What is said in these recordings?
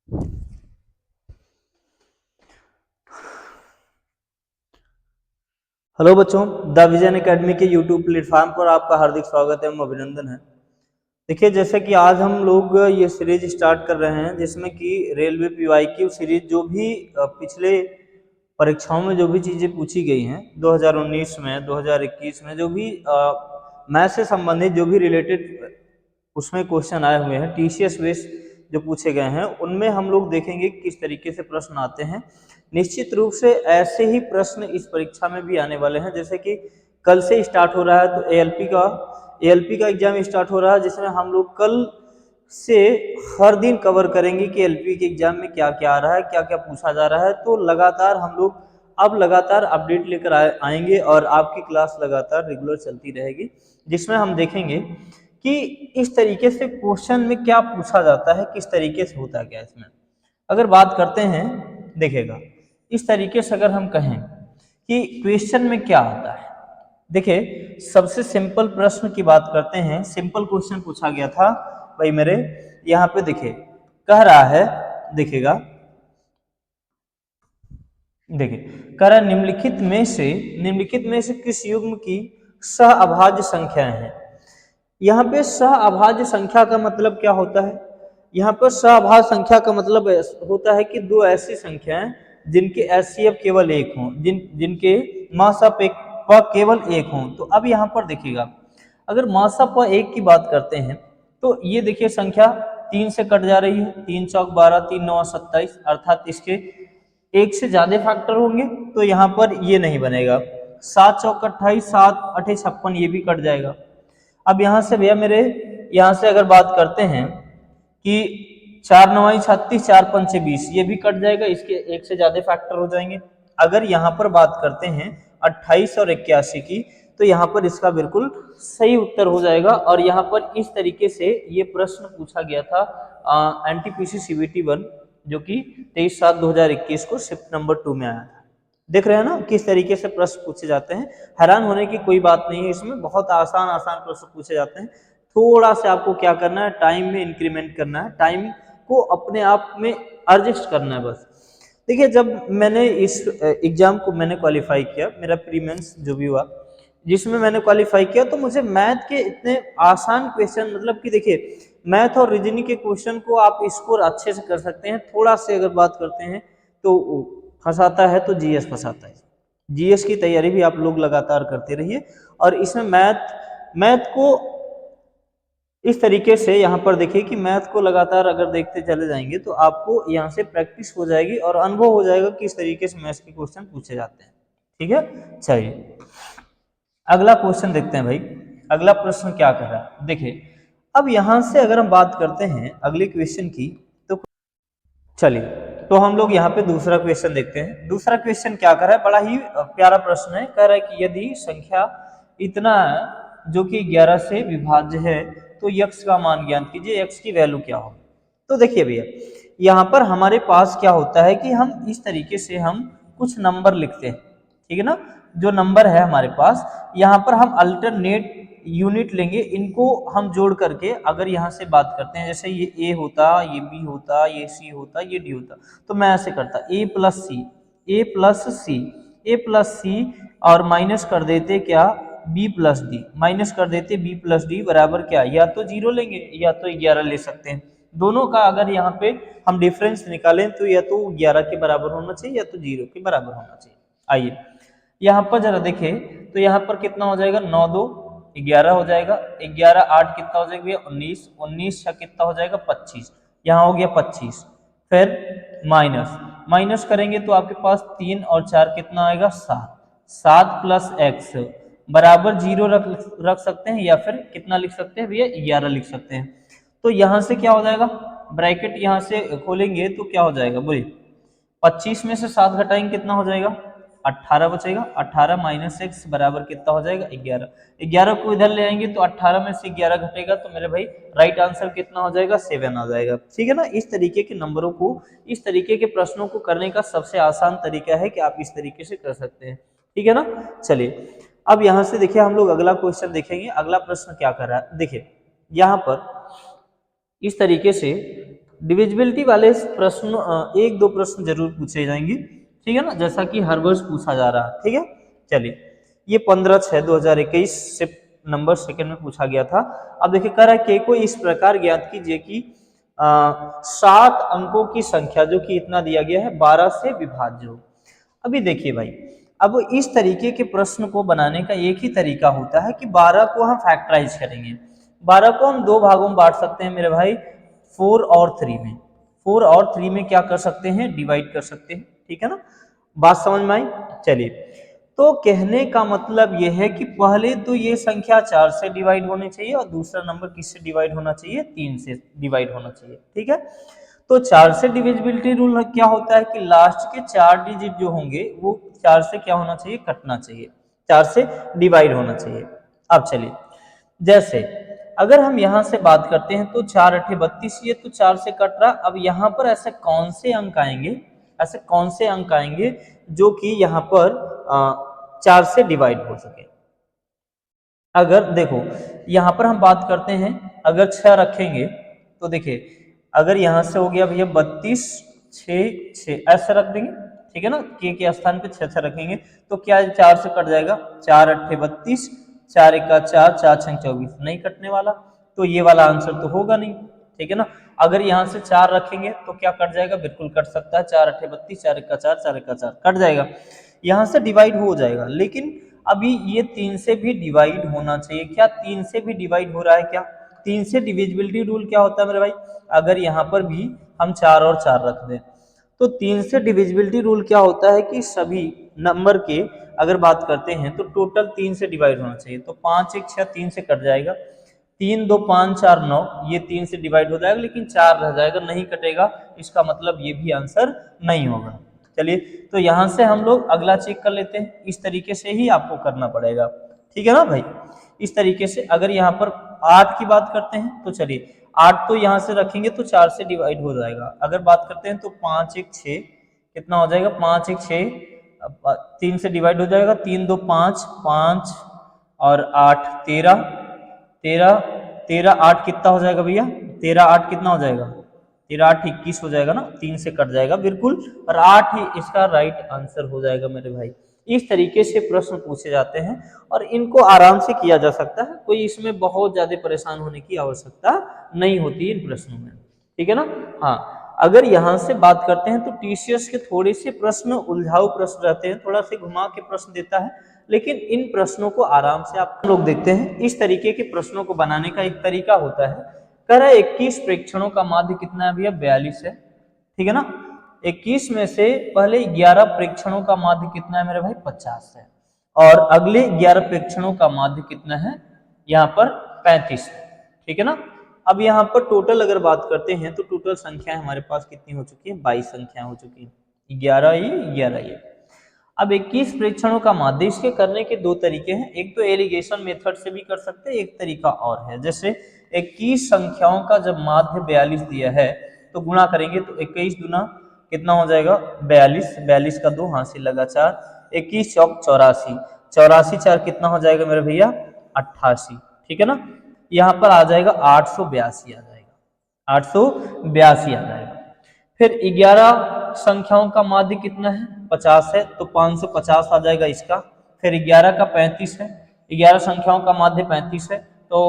Hello बच्चों, the vision academy के YouTube platform पर आपका हार्दिक स्वागत एवं अभिनंदन है। देखिए, जैसे कि आज हम लोग ये सीरीज स्टार्ट कर रहे हैं जिसमें कि रेलवे पीवाईक्यू सीरीज जो भी पिछले परीक्षाओं में जो भी चीज़ें पूछी गई हैं 2019 में 2021 में जो भी मैथ से संबंधित जो भी रिलेटेड उसमें क्वेश्चन आए हुए हैं टीसीएस बेस्ड जो पूछे गए हैं उनमें हम लोग देखेंगे किस तरीके से प्रश्न आते हैं। निश्चित रूप से ऐसे ही प्रश्न इस परीक्षा में भी आने वाले हैं। जैसे कि कल से स्टार्ट हो रहा है तो एएलपी का एग्जाम स्टार्ट हो रहा है जिसमें हम लोग कल से हर दिन कवर करेंगे कि एलपी के एग्जाम में क्या क्या आ रहा है, क्या क्या पूछा जा रहा है। तो लगातार हम लोग अब लगातार अपडेट लेकर आएंगे और आपकी क्लास लगातार रेगुलर चलती रहेगी, जिसमें हम देखेंगे कि इस तरीके से क्वेश्चन में क्या पूछा जाता है, किस तरीके से होता है क्या इसमें। अगर बात करते हैं, देखिएगा इस तरीके से अगर हम कहें कि क्वेश्चन में क्या आता है, देखिए सबसे सिंपल प्रश्न की बात करते हैं। सिंपल क्वेश्चन पूछा गया था भाई मेरे यहाँ पे, देखिए कह रहा है, देखिएगा देखिए कह रहा है निम्नलिखित में से किस युग्म की सह अभाज्य संख्याएं हैं। यहाँ पे सह अभाज्य संख्या का मतलब क्या होता है? यहाँ पर सह अभाज्य संख्या का मतलब होता है कि दो ऐसी संख्याएं जिनके एचसीएफ केवल एक हों, जिनके मासप केवल एक हों। तो अब यहाँ पर देखिएगा, अगर मासप एक की बात करते हैं तो ये देखिए संख्या 3 से कट जा रही है, 3 चौक 12, 3 9 27, अर्थात इसके एक से ज्यादा फैक्टर होंगे तो यहाँ पर ये नहीं बनेगा। 7 चौक 28, 7 8 56, ये भी कट जाएगा। अब यहाँ से भैया मेरे यहाँ से अगर बात करते हैं कि 4 9 36, 4 5 20, ये भी कट जाएगा, इसके एक से ज्यादा फैक्टर हो जाएंगे। अगर यहाँ पर बात करते हैं 28 और 81 की, तो यहाँ पर इसका बिल्कुल सही उत्तर हो जाएगा। और यहाँ पर इस तरीके से ये प्रश्न पूछा गया था एनटीपीसी सीबीटी 1, जो कि 23/7/2021 को शिफ्ट नंबर 2 में आया था। देख रहे हैं ना किस तरीके से प्रश्न पूछे जाते हैं। हैरान होने की कोई बात नहीं है, इसमें बहुत आसान आसान प्रश्न पूछे जाते हैं। थोड़ा सा आपको क्या करना है, टाइम में इंक्रीमेंट करना है, टाइम को अपने आप में एडजस्ट करना है बस। देखिए, जब मैंने इस एग्जाम को मैंने क्वालिफाई किया, मेरा प्री मेंस जो भी हुआ जिसमें मैंने क्वालिफाई किया, तो मुझे मैथ के इतने आसान क्वेश्चन, मतलब कि देखिए मैथ और रीजनिंग के क्वेश्चन को आप स्कोर अच्छे से कर सकते हैं। थोड़ा से अगर बात करते हैं तो फंसाता है तो जीएस फंसाता है। जीएस की तैयारी भी आप लोग लगातार करते रहिए। और इसमें मैथ को इस तरीके से यहाँ पर देखिए कि मैथ को लगातार अगर देखते चले जाएंगे तो आपको यहाँ से प्रैक्टिस हो जाएगी और अनुभव हो जाएगा कि किस तरीके से मैथ्स के क्वेश्चन पूछे जाते हैं। ठीक है, चलिए अगला क्वेश्चन देखते हैं भाई। अगला प्रश्न क्या कह रहा है, देखिए अब यहां से अगर हम बात करते हैं अगले क्वेश्चन की, तो चलिए तो हम लोग यहाँ पे दूसरा क्वेश्चन देखते हैं। दूसरा क्वेश्चन क्या कर रहा है, बड़ा ही प्यारा प्रश्न है। कह रहा है कि यदि संख्या इतना है जो कि 11 से विभाज्य है तो यक्स का मान ज्ञात कीजिए, यक्स की वैल्यू क्या हो। तो देखिए भैया, यहाँ पर हमारे पास क्या होता है कि हम इस तरीके से हम कुछ नंबर लिखते हैं, ठीक है ना। जो नंबर है हमारे पास, यहाँ पर हम अल्टरनेट यूनिट लेंगे, इनको हम जोड़ करके अगर यहाँ से बात करते हैं, जैसे ये ए होता, ये बी होता, ये सी होता, ये डी होता, तो मैं ऐसे करता ए प्लस सी, ए प्लस सी, ए प्लस सी, और माइनस कर देते क्या, बी प्लस डी, माइनस कर देते बी प्लस डी बराबर क्या, या तो 0 लेंगे या तो 11 ले सकते हैं। दोनों का अगर यहाँ पे हम डिफरेंस निकालें तो या तो 11 के बराबर होना चाहिए या तो 0 के बराबर होना चाहिए। आइए यहाँ पर जरा देखें तो यहाँ पर कितना हो जाएगा, 9 2 11 हो जाएगा, 11 8 कितना हो जाएगा, 19, 19 6 कितना हो जाएगा, 25, यहाँ हो गया 25। फिर माइनस करेंगे तो आपके पास 3 और 4 कितना आएगा, 7, 7 प्लस एक्स बराबर 0 रख सकते हैं, या फिर कितना लिख सकते हैं भैया, 11 लिख सकते हैं। तो यहाँ से क्या हो जाएगा, ब्रैकेट यहाँ से खोलेंगे तो क्या हो जाएगा बोलिए, 25 में से 7 घटाएंगे कितना हो जाएगा, 18 बचेगा। 18 माइनस एक्स बराबर कितना हो जाएगा, 11। 11 को इधर ले आएंगे तो 18 में से 11 घटेगा तो मेरे भाई राइट आंसर कितना हो जाएगा, 7 आ जाएगा। ठीक है ना। इस तरीके के नंबरों को, इस तरीके के प्रश्नों को करने का सबसे आसान तरीका है कि आप इस तरीके से कर सकते हैं। ठीक है ना। चलिए अब यहाँ से देखिए हम लोग अगला क्वेश्चन देखेंगे। अगला प्रश्न क्या कर रहा है, देखिए यहाँ पर इस तरीके से डिविजिबिलिटी वाले प्रश्न एक दो प्रश्न जरूर पूछे जाएंगे, ठीक है ना, जैसा कि हर वर्ष पूछा जा रहा है, ठीक है। चलिए, ये 15/6/2021 से नंबर सेकंड में पूछा गया था। अब देखिए कह रहा है के को इस प्रकार ज्ञात कीजिए कि 7 अंकों की संख्या जो कि इतना दिया गया है 12 से विभाज्य हो। अभी देखिए भाई, अब इस तरीके के प्रश्न को बनाने का एक ही तरीका होता है कि 12 को हम फैक्टराइज करेंगे। 12 को हम दो भागों में बांट सकते हैं मेरे भाई, 4 और 3 में। 4 और 3 में क्या कर सकते हैं, डिवाइड कर सकते हैं, ठीक है ना। बात समझ में आई। चलिए, तो कहने का मतलब यह है कि पहले तो ये संख्या 4 से डिवाइड होनी चाहिए और दूसरा नंबर किससे डिवाइड होना चाहिए, 3 से डिवाइड होना चाहिए, ठीक है। तो 4 से डिविजिबिलिटी रूल क्या होता है कि लास्ट के 4 डिजिट जो होंगे वो 4 से क्या होना चाहिए, कटना चाहिए, 4 से डिवाइड होना चाहिए। अब चलिए, जैसे अगर हम यहां से बात करते हैं तो 4 8 32, ये तो 4 से कट रहा। अब यहां पर ऐसे कौन से अंक आएंगे, ऐसे कौन से अंक आएंगे जो कि यहाँ पर 4 से डिवाइड हो सके। अगर देखो यहाँ पर हम बात करते हैं, अगर 6 रखेंगे तो देखिए, अगर यहाँ से हो गया भैया 32 6 6 ऐसे रख देंगे, ठीक है ना, के स्थान पे 6 रखेंगे तो क्या 4 से कट जाएगा, 4 8 32, 4 1 4, 4 6 24, नहीं कटने वाला, तो ये वाला आंसर तो होगा नहीं, ठीक है ना। अगर यहाँ से 4 रखेंगे तो क्या कट जाएगा, बिल्कुल कट सकता है, 4 8 32, 4 1 4, 4 1 4 कट जाएगा, यहाँ से डिवाइड हो जाएगा। लेकिन अभी ये 3 से भी डिवाइड होना चाहिए, क्या 3 से भी डिवाइड हो रहा है क्या, 3 से डिविजिबिलिटी रूल क्या होता है मेरे भाई, अगर यहाँ पर भी हम 4 और 4 रख दें तो 3 से डिविजिबिलिटी रूल क्या होता है कि सभी नंबर के अगर बात करते हैं तो टोटल 3 से डिवाइड होना चाहिए। तो 5 1 6 3 से कट जाएगा, 3 2 5 4 9, ये 3 से डिवाइड हो जाएगा, लेकिन 4 रह जाएगा, नहीं कटेगा, इसका मतलब ये भी आंसर नहीं होगा। चलिए, तो यहां से हम लोग अगला चेक कर लेते हैं, इस तरीके से ही आपको करना पड़ेगा, ठीक है ना भाई। इस तरीके से अगर यहाँ पर 8 की बात करते हैं तो चलिए, 8 तो यहाँ से रखेंगे तो 4 से डिवाइड हो जाएगा। अगर बात करते हैं तो 5 1 6 कितना हो जाएगा, 5 1 6 3 से डिवाइड हो जाएगा, 3 2 5 5 और 8 13 13 13 8 कितना हो जाएगा भैया, 13 8 कितना हो जाएगा, 13 8 21 हो जाएगा ना, 3 से कट जाएगा बिल्कुल, और 8 ही इसका राइट आंसर हो जाएगा मेरे भाई। इस तरीके से प्रश्न पूछे जाते हैं और इनको आराम से किया जा सकता है, कोई इसमें बहुत ज्यादा परेशान होने की आवश्यकता नहीं होती इन प्रश्नों में, ठीक है ना। हाँ, अगर यहाँ से बात करते हैं तो टीसीएस के थोड़े से प्रश्न उलझाऊ प्रश्न रहते हैं, थोड़ा से घुमा के प्रश्न देता है, लेकिन इन प्रश्नों को आराम से आप लोग देखते हैं। इस तरीके के प्रश्नों को बनाने का एक तरीका होता है, कह रहा है 21 प्रेक्षणों का माध्य कितना है भैया, 42 है, ठीक है ना। 21 में से पहले 11 प्रेक्षणों का माध्य कितना है मेरे भाई, 50 है, और अगले 11 प्रेक्षणों का माध्य कितना है, यहाँ पर 35 है, ठीक है ना। अब यहाँ पर टोटल अगर बात करते हैं तो टोटल संख्याएं हमारे पास कितनी हो चुकी है, 22 संख्याएं हो चुकी है, 11 ये 11 ये। अब 21 प्रेक्षणों का माध्य, इसके करने के दो तरीके हैं, एक तो एलिगेशन मेथड से भी कर सकते हैं, एक तरीका और है, जैसे 21 संख्याओं का जब माध्य 42 दिया है तो गुणा करेंगे तो 21 गुना कितना हो जाएगा, 42, 42 का 2 हासिल लगा 4, 21 चौक 84, 84 4 कितना हो जाएगा मेरे भैया, 88, ठीक है ना। यहाँ पर आ जाएगा 882 आ जाएगा, 882 आ जाएगा। फिर 11 संख्याओं का माध्य कितना है, 50 है, तो 550 आ जाएगा इसका। फिर 11 का 35 है, 11 संख्याओं का माध्य 35 है, तो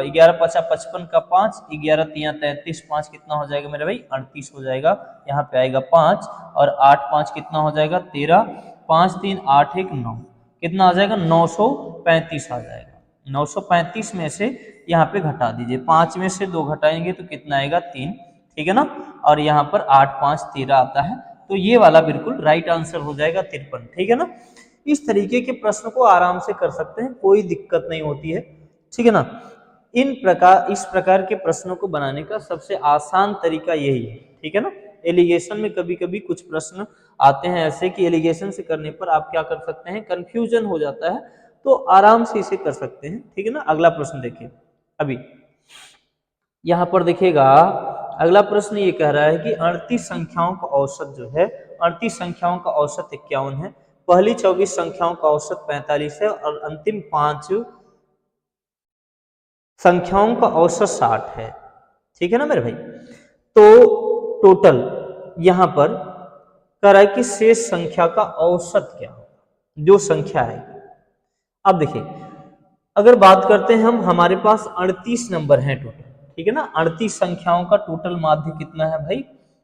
11 5 55 का 5, 11 3 33, 5 कितना हो जाएगा मेरे भाई, 38 हो जाएगा, यहाँ पे आएगा 5, और 8 5 कितना हो जाएगा, 13, 5 3 8 1 9, कितना आ जाएगा, 935 आ जाएगा। 935 में से यहाँ पे घटा दीजिए, 5 में से 2 घटाएंगे तो कितना आएगा, 3, ठीक है ना, और यहाँ पर 8 5 13 आता है, तो ये वाला बिल्कुल राइट आंसर हो जाएगा 53, ठीक है ना। इस तरीके के प्रश्न को आराम से कर सकते हैं, कोई दिक्कत नहीं होती है, ठीक है ना। इस प्रकार के प्रश्नों को बनाने का सबसे आसान तरीका यही है, ठीक है ना। एलिगेशन में कभी कभी कुछ प्रश्न आते हैं ऐसे कि एलिगेशन से करने पर आप क्या कर सकते हैं, कंफ्यूजन हो जाता है, तो आराम से इसे कर सकते हैं, ठीक है ना। अगला प्रश्न देखिए, अभी यहाँ पर देखिएगा, अगला प्रश्न ये कह रहा है कि 38 संख्याओं का औसत जो है, 38 संख्याओं का औसत 51 है, पहली 24 संख्याओं का औसत 45 है, और अंतिम 5 संख्याओं का औसत 60 है, ठीक है ना मेरे भाई। तो टोटल यहां पर कह रहा है कि शेष संख्या का औसत क्या होगा, जो संख्या है। अब देखिए, अगर बात करते हैं हम, हमारे पास 38 नंबर हैं टोटल, ठीक है ना। 38 संख्याओं का टोटल माध्य कितना है भाई,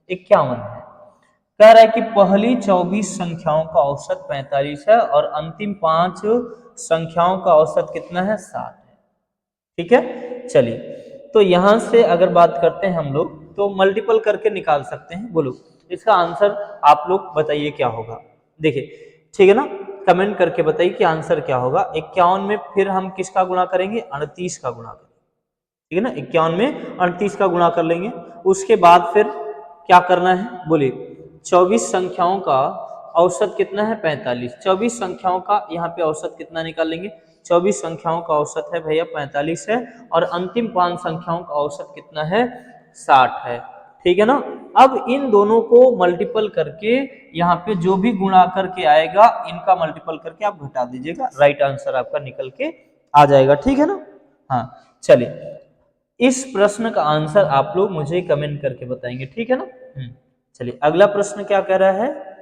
51 है। कह रहा है कि पहली 24 संख्याओं का औसत 45 है और अंतिम 5 संख्याओं का औसत कितना है, 60 है। ठीक है, चलिए, तो यहां से अगर बात करते हैं हम लोग, तो मल्टीपल करके निकाल सकते हैं। बोलो इसका आंसर आप लोग बताइए क्या होगा। देखिए, ठीक है ना, कमेंट करके बताइए कि आंसर क्या होगा। 51 में फिर हम किसका गुणा करेंगे, 38 का गुणा करेंगे, ठीक है ना। 51 में 38 का गुणा कर लेंगे। उसके बाद फिर क्या करना है, बोलिए। 24 संख्याओं का औसत कितना है, 45। 24 संख्याओं का यहाँ पे औसत कितना निकाल लेंगे, 24 संख्याओं का औसत है भैया 45 है, और अंतिम 5 संख्याओं का औसत कितना है, 60 है। ठीक है ना। अब इन दोनों को मल्टीपल करके यहाँ पे जो भी गुणा करके आएगा, इनका मल्टीपल करके आप घटा दीजिएगा, राइट आंसर आपका निकल के आ जाएगा। ठीक है ना। हाँ, चलिए, इस प्रश्न का आंसर आप लोग मुझे कमेंट करके बताएंगे, ठीक है ना। चलिए, अगला प्रश्न क्या कह रहा है,